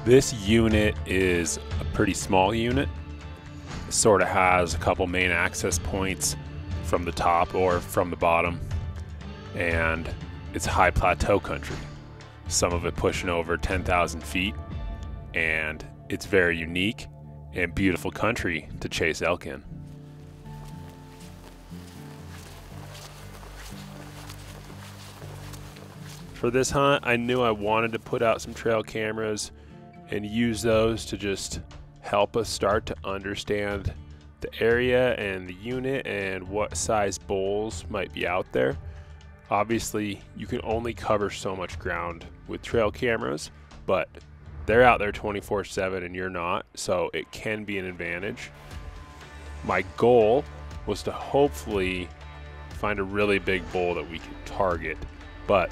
This unit is a pretty small unit. It sort of has a couple main access points from the top or from the bottom, and it's high plateau country. Some of it pushing over 10,000 feet, and it's very unique and beautiful country to chase elk in. For this hunt, I knew I wanted to put out some trail cameras and use those to just help us start to understand the area and the unit and what size bulls might be out there. Obviously, you can only cover so much ground with trail cameras, but they're out there 24/7 and you're not, so it can be an advantage. My goal was to hopefully find a really big bull that we could target, but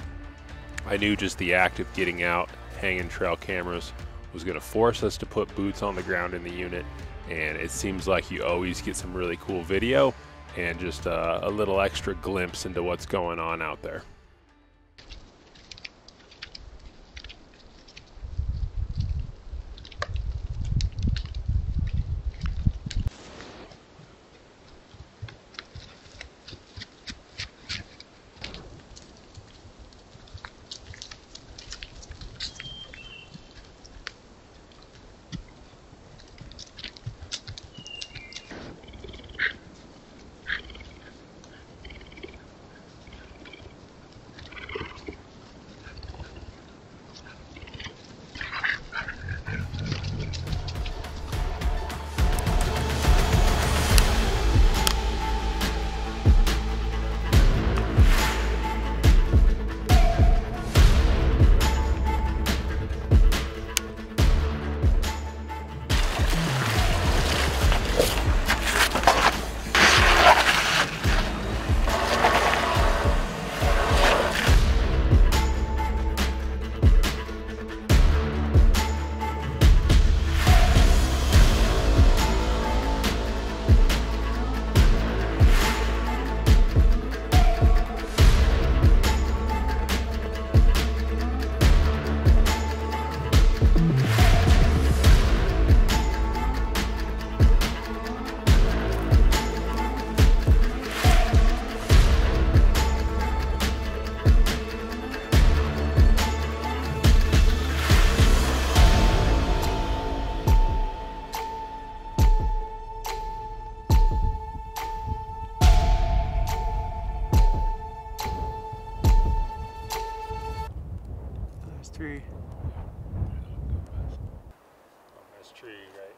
I knew just the act of getting out, hanging trail cameras, was going to force us to put boots on the ground in the unit, and it seems like you always get some really cool video and just a little extra glimpse into what's going on out there. Tree. Nice tree, right?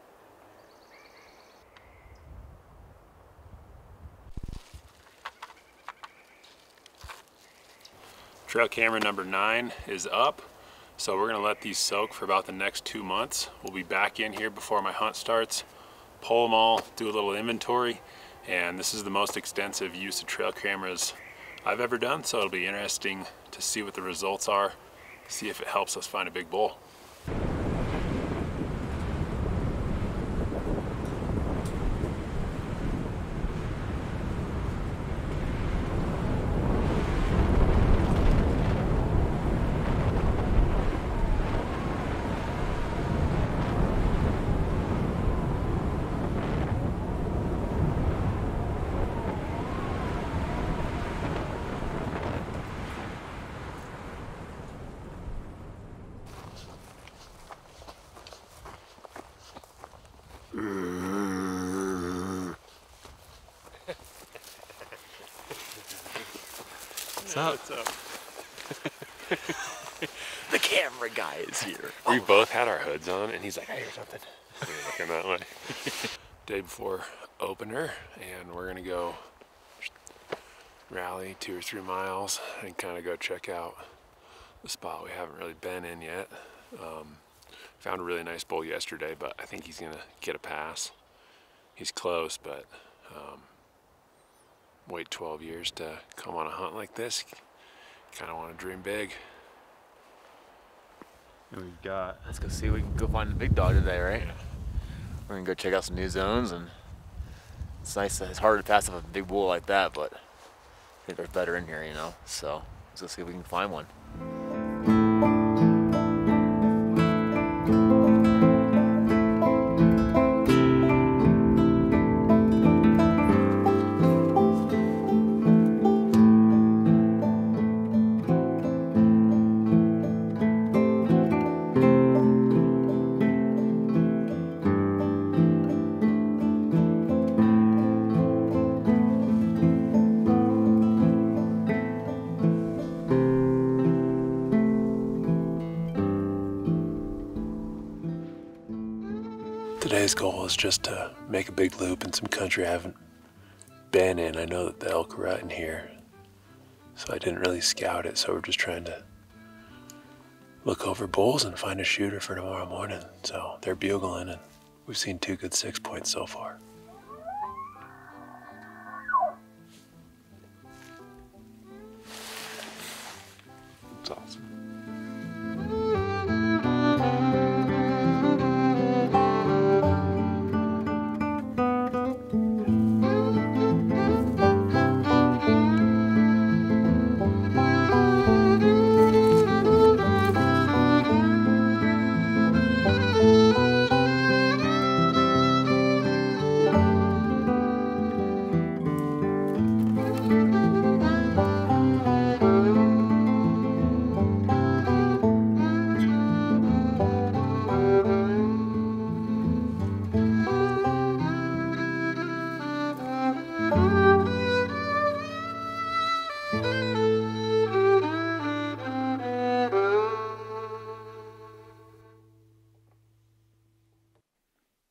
Trail camera number 9 is up, so we're gonna let these soak for about the next 2 months. We'll be back in here before my hunt starts, pull them all, do a little inventory, and this is the most extensive use of trail cameras I've ever done, so it'll be interesting to see what the results are, see if it helps us find a big bull. What's up? The camera guy is here. We both had our hoods on, and he's like, I hear something. We were looking that way. Day before opener, and we're gonna go rally 2 or 3 miles and kind of go check out the spot we haven't really been in yet. Found a really nice bull yesterday, but I think he's gonna get a pass. He's close, but wait 12 years to come on a hunt like this. Kind of want to dream big. And we've got. Let's go see if we can go find the big dog today, right? Yeah. We're gonna go check out some new zones, and it's nice. It's hard to pass up a big bull like that, but I think there's better in here, you know. So let's go see if we can find one. Today's goal is just to make a big loop in some country I haven't been in. I know that the elk are out in here, so I didn't really scout it, so we're just trying to look over bulls and find a shooter for tomorrow morning. So they're bugling, and we've seen 2 good 6 points so far. That's awesome.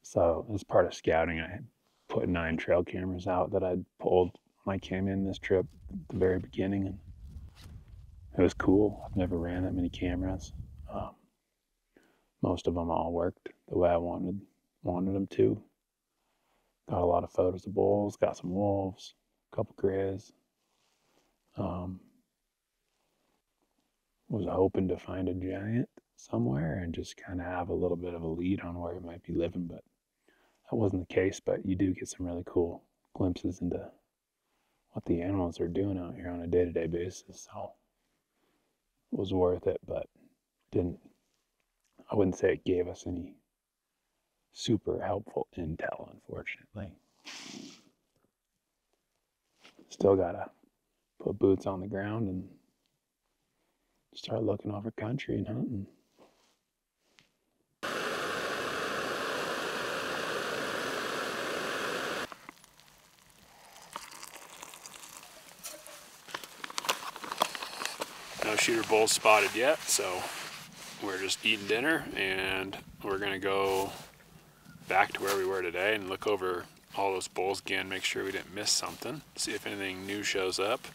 So as part of scouting, I had put 9 trail cameras out that I'd pulled when I came in this trip at the very beginning, and it was cool. I've never ran that many cameras. Most of them all worked the way I wanted them to. Got a lot of photos of bulls, got some wolves, a couple grizz. Was hoping to find a giant somewhere and just kind of have a little bit of a lead on where he might be living, but that wasn't the case. But you do get some really cool glimpses into what the animals are doing out here on a day-to-day basis. So it was worth it, but I wouldn't say it gave us any super helpful intel, unfortunately. Still gotta put boots on the ground and start looking over country and hunting. No shooter bulls spotted yet, so we're just eating dinner, and we're gonna go back to where we were today and look over all those bulls again, make sure we didn't miss something, see if anything new shows up,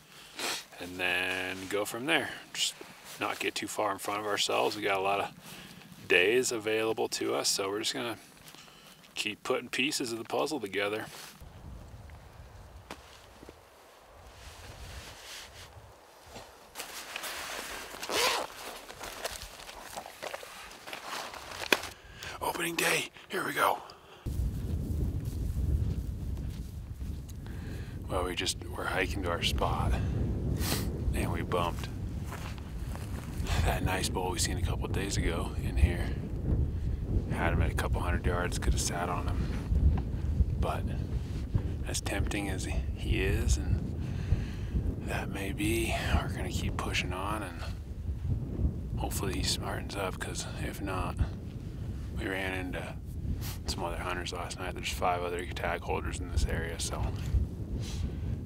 and then go from there. Just not get too far in front of ourselves. We got a lot of days available to us, so we're just gonna keep putting pieces of the puzzle together. Opening day, here we go. Well, we're hiking to our spot, and we bumped that nice bull we seen a couple of days ago in here. Had him at a couple 100 yards, could have sat on him. But as tempting as he is, and that may be, we're gonna keep pushing on, and hopefully he smartens up, because if not, we ran into some other hunters last night. There's 5 other tag holders in this area, so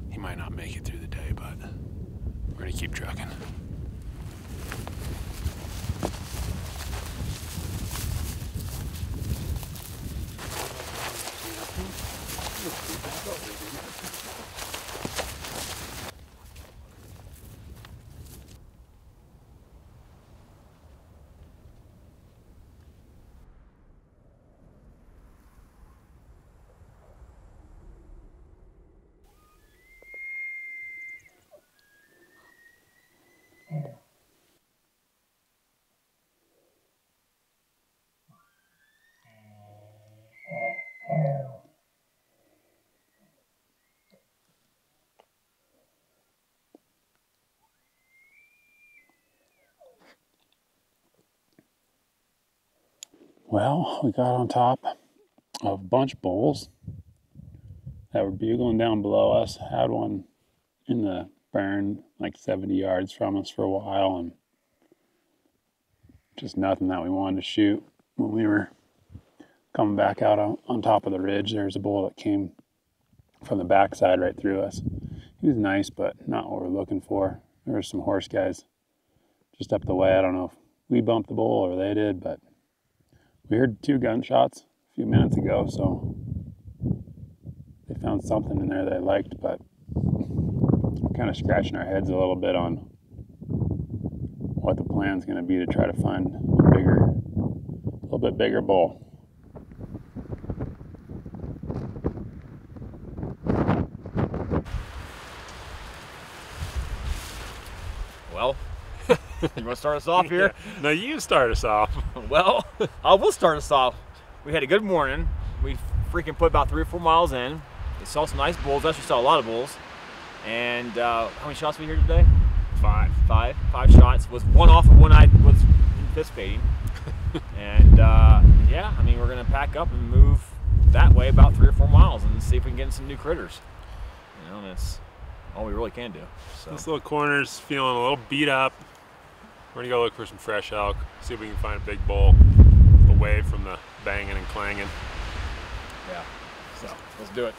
he might not make it through the day, but we're gonna keep trucking. Well, we got on top of a bunch of bulls that were bugling down below us. Had one in the burn like 70 yards from us for a while, and just nothing that we wanted to shoot. When we were coming back out on top of the ridge, there was a bull that came from the backside right through us. He was nice, but not what we're looking for. There were some horse guys just up the way. I don't know if we bumped the bull or they did, but we heard 2 gunshots few minutes ago, so they found something in there they liked, but we're kind of scratching our heads a little bit on what the plan's going to be to try to find a little bit bigger bull. Well, you want to start us off here? Yeah. No, you start us off. Well, I will start us off. We had a good morning. We freaking put about 3 or 4 miles in. We saw some nice bulls. Actually saw a lot of bulls. And how many shots we here today? 5. 5 shots. Was one off of one I was anticipating. And yeah, I mean, we're gonna pack up and move that way about 3 or 4 miles and see if we can get some new critters. You know, and that's all we really can do. So This little corner's feeling a little beat up. We're gonna go look for some fresh elk, see if we can find a big bull away from the banging and clanging. yeah, so let's do it.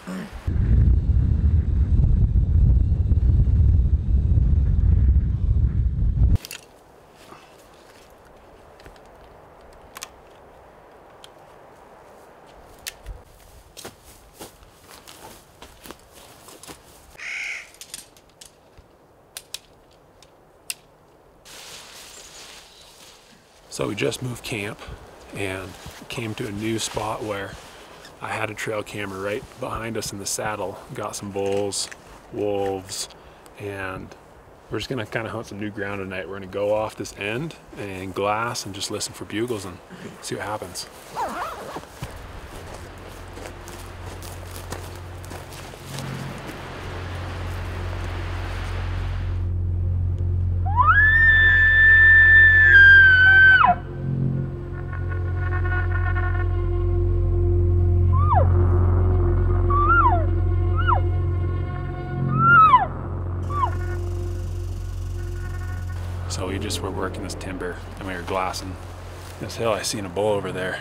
So we just moved camp and came to a new spot where I had a trail camera right behind us in the saddle. Got some bulls, wolves, and we're just gonna kind of hunt some new ground tonight. We're gonna go off this end and glass and just listen for bugles and see what happens. So we just were working this timber and we were glassing this hill. I seen a bull over there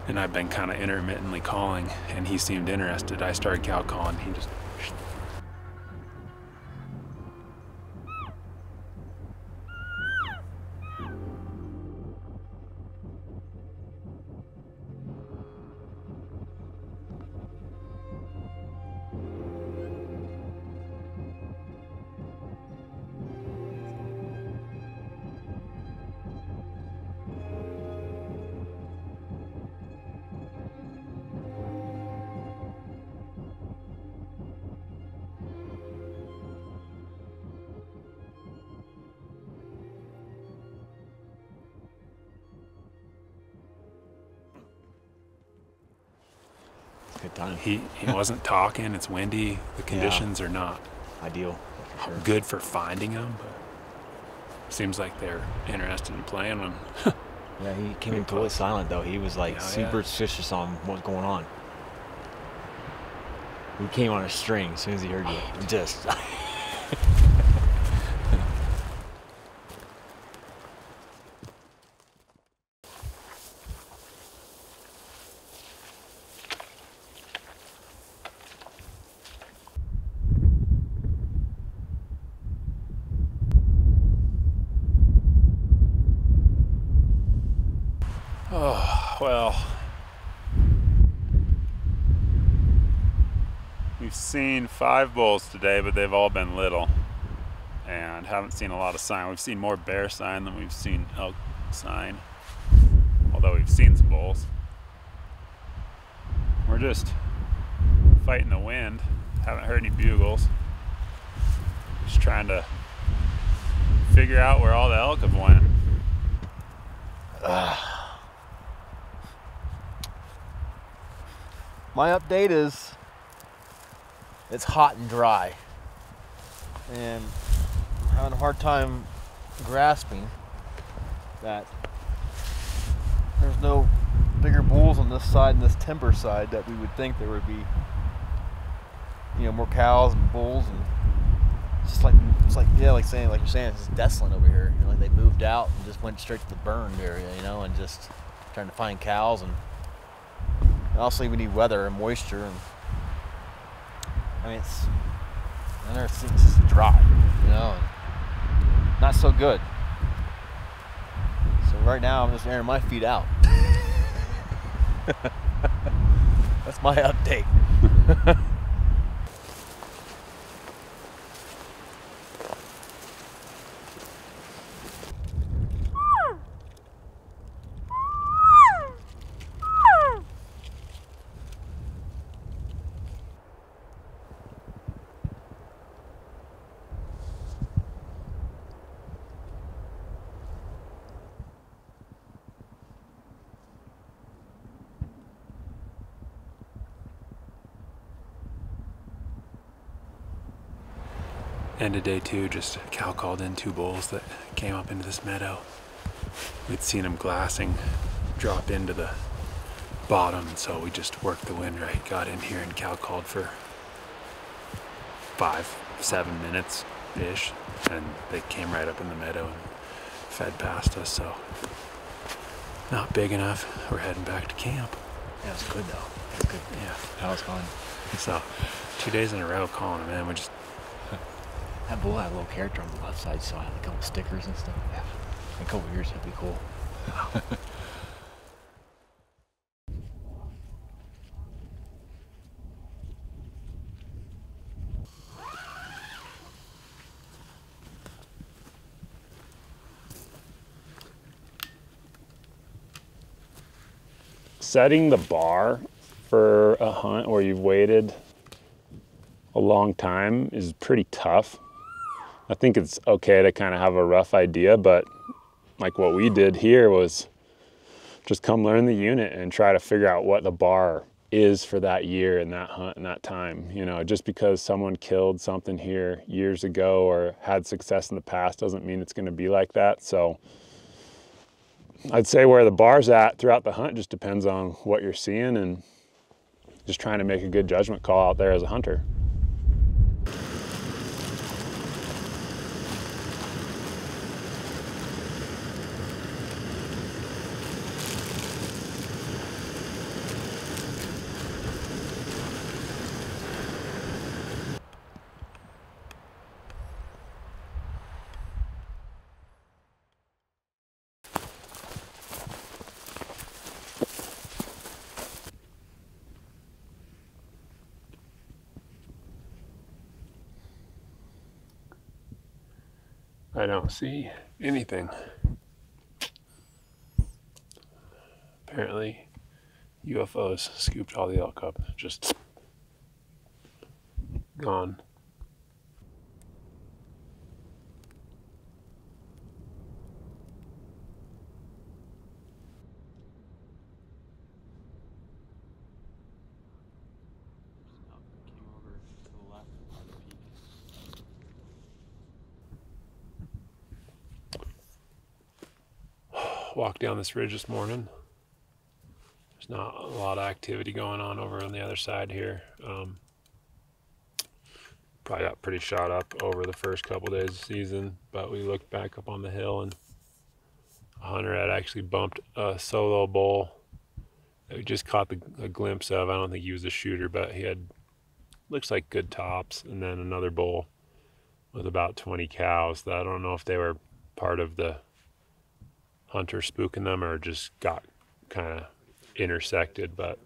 and I've been kind of intermittently calling and he seemed interested. I started cow calling, he just Good time. He wasn't talking, it's windy, the conditions are not Ideal. Sure. good for finding them, but seems like they're interested in playing them. Yeah, he came in totally silent though. He was like Yeah, super suspicious on what's going on. He came on a string as soon as he heard you. Just. Oh, well. We've seen 5 bulls today, but they've all been little and haven't seen a lot of sign. We've seen more bear sign than we've seen elk sign, although we've seen some bulls. We're just fighting the wind. Haven't heard any bugles. Just trying to figure out where all the elk have went. My update is it's hot and dry, and I'm having a hard time grasping that there's no bigger bulls on this side and this timber side that we would think there would be, you know, more cows and bulls, and it's like yeah, like you're saying, it's just desolate over here. You know, like they moved out and just went straight to the burned area, you know, and just trying to find cows. And also we need weather and moisture, and I mean it's just dry, you know, and not so good. So right now I'm just airing my feet out. That's my update. End of day 2, just Cal called in 2 bulls that came up into this meadow. We'd seen them glassing, drop into the bottom, so we just worked the wind right, got in here, and Cal called for 5-7 minutes-ish, and they came right up in the meadow and fed past us, so not big enough. We're heading back to camp. Yeah, it's good though. It's good. Yeah. That was fun. So 2 days in a row calling them in. We just That bull had a little character on the left side, so I had a couple stickers and stuff. Yeah. In a couple years, that'd be cool. setting the bar for a hunt where you've waited a long time is pretty tough. I think it's okay to kind of have a rough idea, but like what we did here was just come learn the unit and try to figure out what the bar is for that year and that hunt and that time. You know, just because someone killed something here years ago or had success in the past doesn't mean it's going to be like that. So I'd say where the bar's at throughout the hunt just depends on what you're seeing and just trying to make a good judgment call out there as a hunter. I don't see anything. Apparently, UFOs scooped all the elk up, just gone. Walked down this ridge this morning. There's not a lot of activity going on over on the other side here. Probably got pretty shot up over the first couple days of the season, but we looked back up on the hill and a hunter had actually bumped a solo bull that we just caught a glimpse of. I don't think he was a shooter, but he had, looks like good tops, and then another bull with about 20 cows that I don't know if they were part of the hunter spooking them or just got kind of intersected, but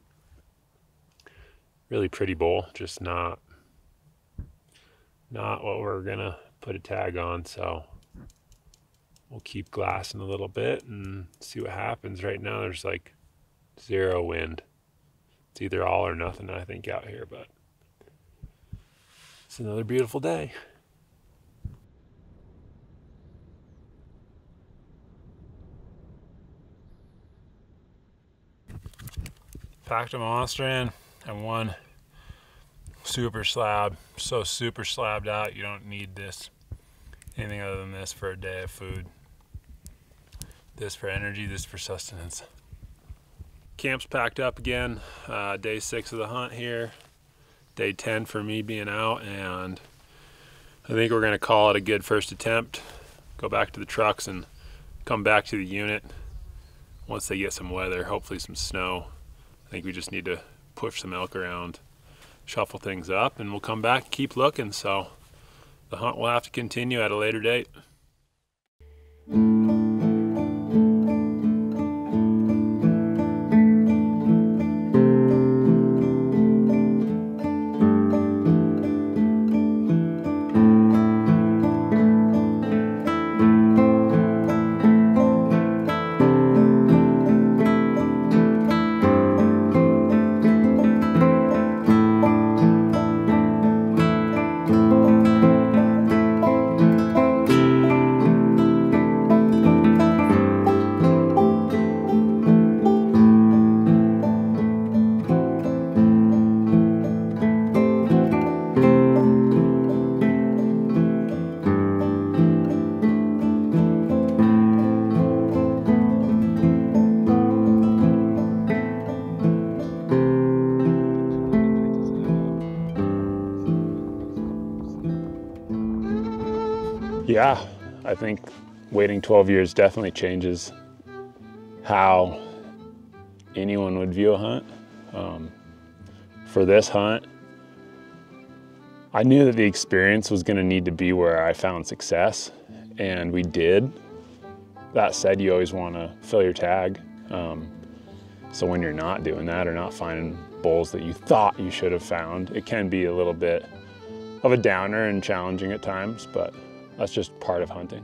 really pretty bull, just not what we're gonna put a tag on. So we'll keep glassing a little bit and see what happens. Right now there's like 0 wind. It's either all or nothing, I think, out here, but it's another beautiful day. Packed a monster in and one super slab. So super slabbed out, you don't need this, anything other than this for a day of food. This for energy, this for sustenance. Camp's packed up again. Day 6 of the hunt here. Day 10 for me being out, and I think we're gonna call it a good first attempt. Go back to the trucks and come back to the unit once they get some weather, hopefully some snow. I think we just need to push some elk around, shuffle things up, and we'll come back and keep looking. So the hunt will have to continue at a later date. Yeah, I think waiting 12 years definitely changes how anyone would view a hunt. For this hunt, I knew that the experience was going to need to be where I found success, and we did. That said, you always want to fill your tag. So when you're not doing that or not finding bulls that you thought you should have found, it can be a little bit of a downer and challenging at times, but that's just part of hunting.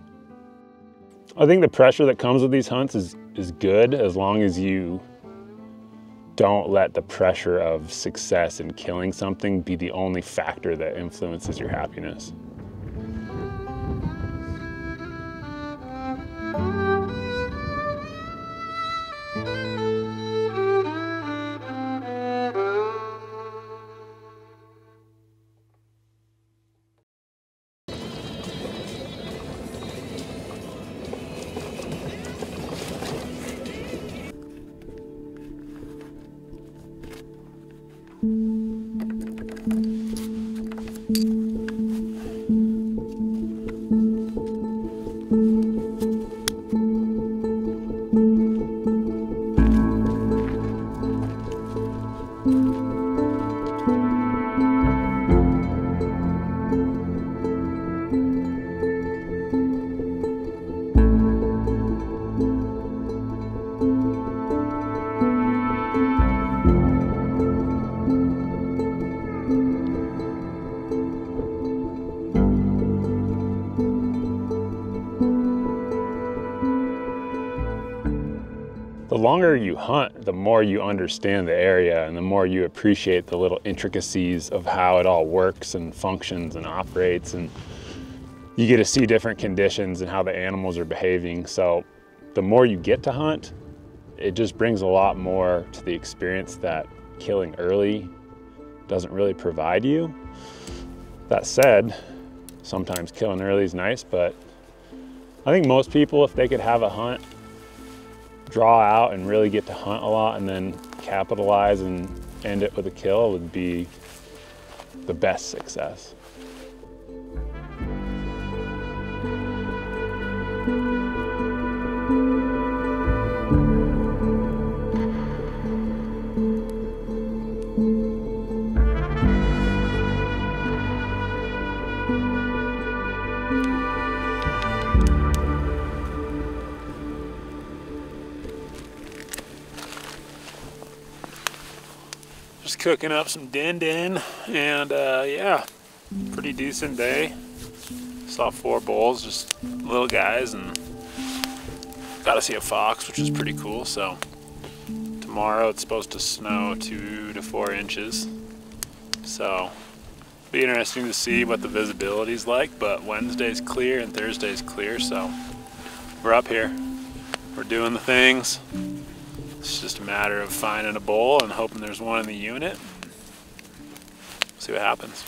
I think the pressure that comes with these hunts is good as long as you don't let the pressure of success in killing something be the only factor that influences your happiness. The longer you hunt, the more you understand the area and the more you appreciate the little intricacies of how it all works and functions and operates, and you get to see different conditions and how the animals are behaving. So the more you get to hunt, it just brings a lot more to the experience that killing early doesn't really provide you. That said, sometimes killing early is nice, but I think most people, if they could have a hunt, draw out and really get to hunt a lot and then capitalize and end it with a kill, would be the best success. Just cooking up some din and yeah, pretty decent day. Saw 4 bulls, just little guys, and got to see a fox, which is pretty cool. So tomorrow it's supposed to snow 2 to 4 inches. So be interesting to see what the visibility's like, but Wednesday's clear and Thursday's clear, so we're up here. We're doing the things. It's just a matter of finding a bull and hoping there's one in the unit. See what happens.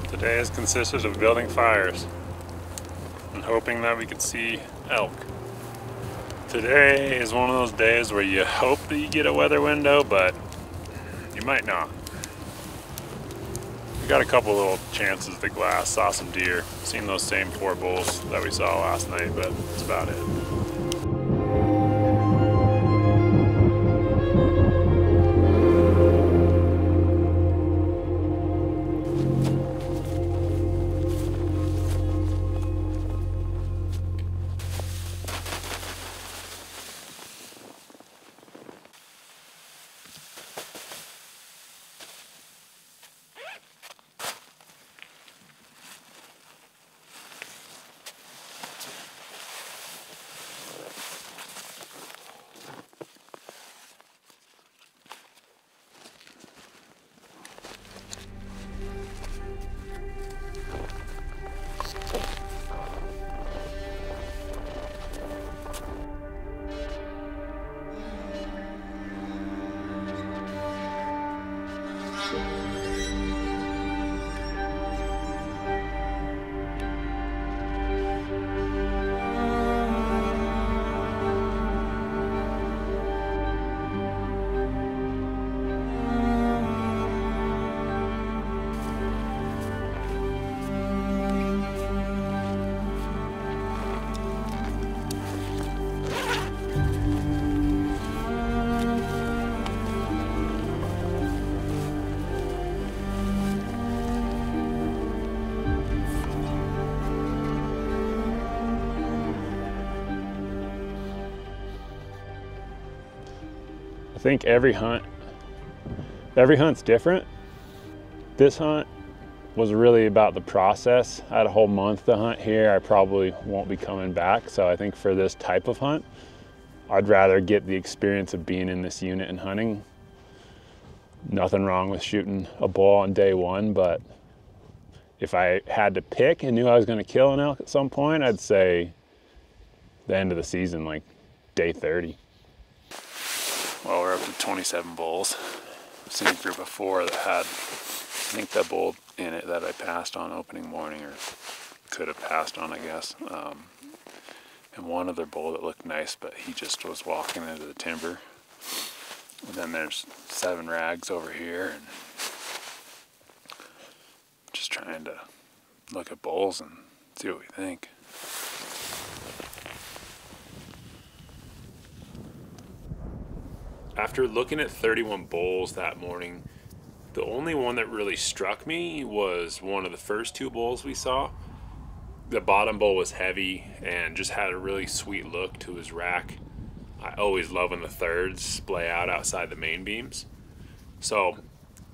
Today has consisted of building fires and hoping that we could see elk. Today is one of those days where you hope that you get a weather window, but you might not. We got a couple little chances at the glass, saw some deer, seen those same 4 bulls that we saw last night, but that's about it. I think every hunt's different. This hunt was really about the process. I had a whole month to hunt here. I probably won't be coming back. So I think for this type of hunt, I'd rather get the experience of being in this unit and hunting. Nothing wrong with shooting a bull on day one, but if I had to pick and knew I was gonna kill an elk at some point, I'd say the end of the season, like day 30. Well, we're up to 27 bulls. I've seen a group of 4 that had, I think, that bull in it that I passed on opening morning, or could have passed on, I guess. And one other bull that looked nice, but he just was walking into the timber. And then there's 7 rags over here, and just trying to look at bulls and see what we think. After looking at 31 bulls that morning, the only one that really struck me was one of the first 2 bulls we saw. The bottom bull was heavy and just had a really sweet look to his rack. I always love when the thirds splay out outside the main beams. So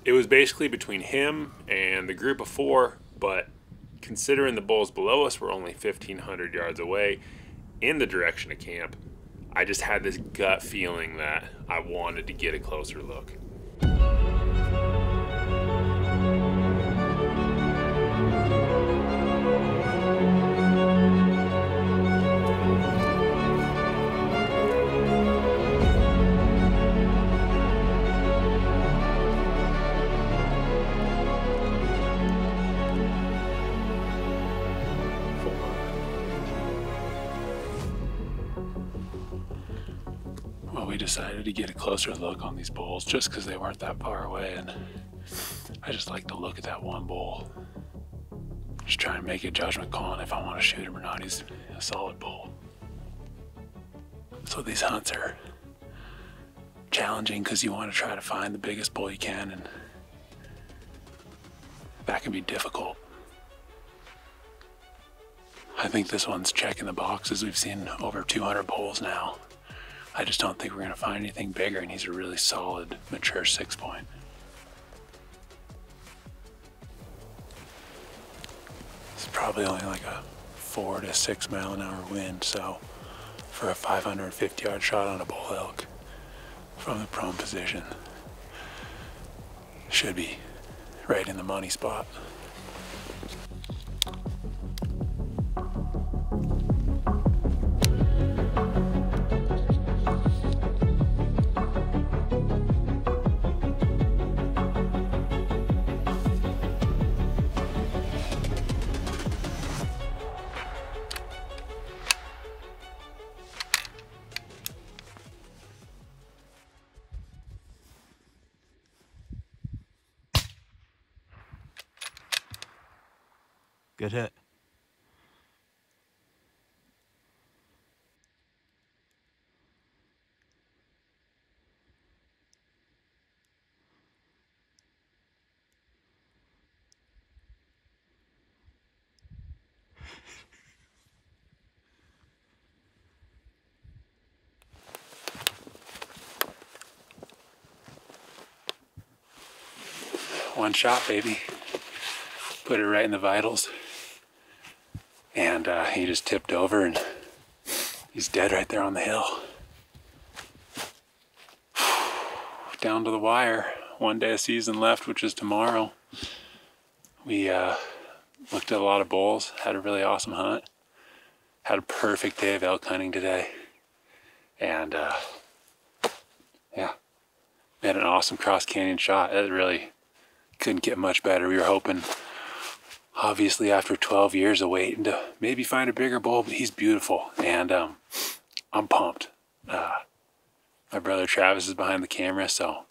it was basically between him and the group of 4, but considering the bulls below us were only 1,500 yards away in the direction of camp, I just had this gut feeling that I wanted to get a closer look. We decided to get a closer look on these bulls just because they weren't that far away, and I just like to look at that one bull. Just trying to make a judgment call on if I want to shoot him or not. He's a solid bull. So these hunts are challenging because you want to try to find the biggest bull you can, and that can be difficult. I think this one's checking the boxes. We've seen over 200 bulls now. I just don't think we're going to find anything bigger, and he's a really solid, mature 6-point. It's probably only like a 4 to 6 mile an hour wind, so for a 550-yard shot on a bull elk from the prone position, should be right in the money spot. Good hit. One shot, baby. Put it right in the vitals. And he just tipped over and he's dead right there on the hill. Down to the wire. 1 day of season left, which is tomorrow. We looked at a lot of bulls, had a really awesome hunt. Had a perfect day of elk hunting today. And yeah, we had an awesome cross canyon shot. It really couldn't get much better. We were hoping, obviously after 12 years of waiting, to maybe find a bigger bull, but he's beautiful, and I'm pumped. My brother Travis is behind the camera, so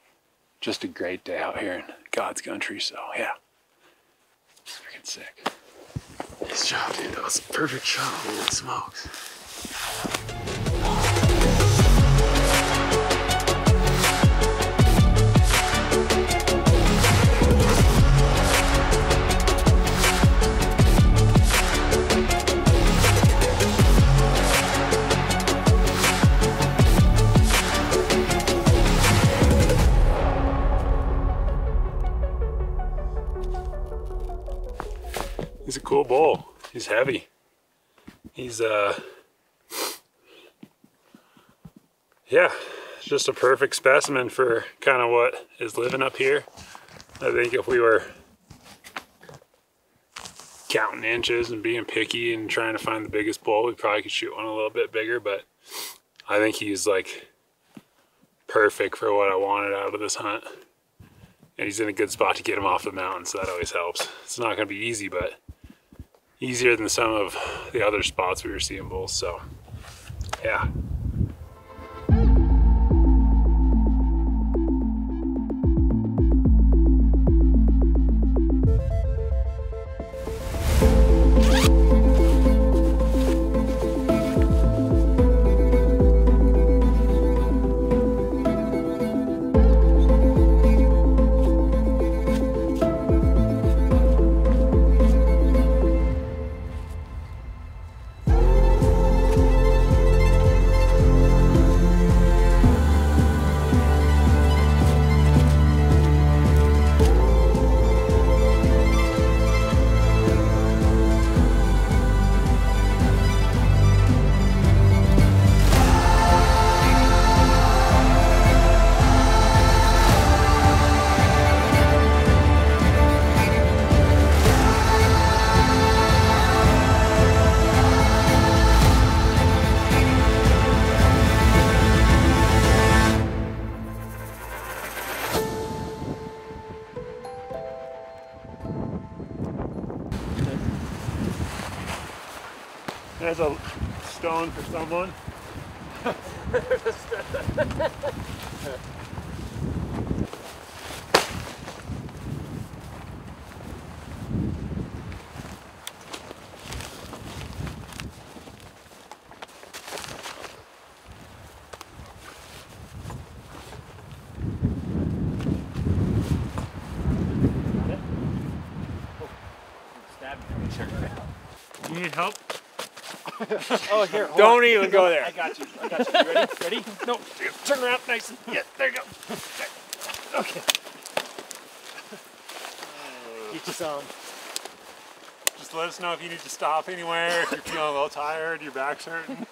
just a great day out here in God's country, so yeah. Freaking sick. Nice job, dude. That was a perfect shot. Holy smokes. He's a cool bull. He's heavy. He's yeah, just a perfect specimen for kind of what is living up here. I think if we were counting inches and being picky and trying to find the biggest bull, we probably could shoot one a little bit bigger, but I think he's like perfect for what I wanted out of this hunt. And he's in a good spot to get him off the mountain, so that always helps. It's not gonna be easy, but easier than some of the other spots we were seeing bulls, so yeah. There's a stone for someone. You need help? Oh, here. Don't even go there. I got you. I got you. You ready? Ready? No, turn around nice and, yeah, there you go. Okay. Get you some. Just let us know if you need to stop anywhere, if you're feeling a little tired, your back's hurting.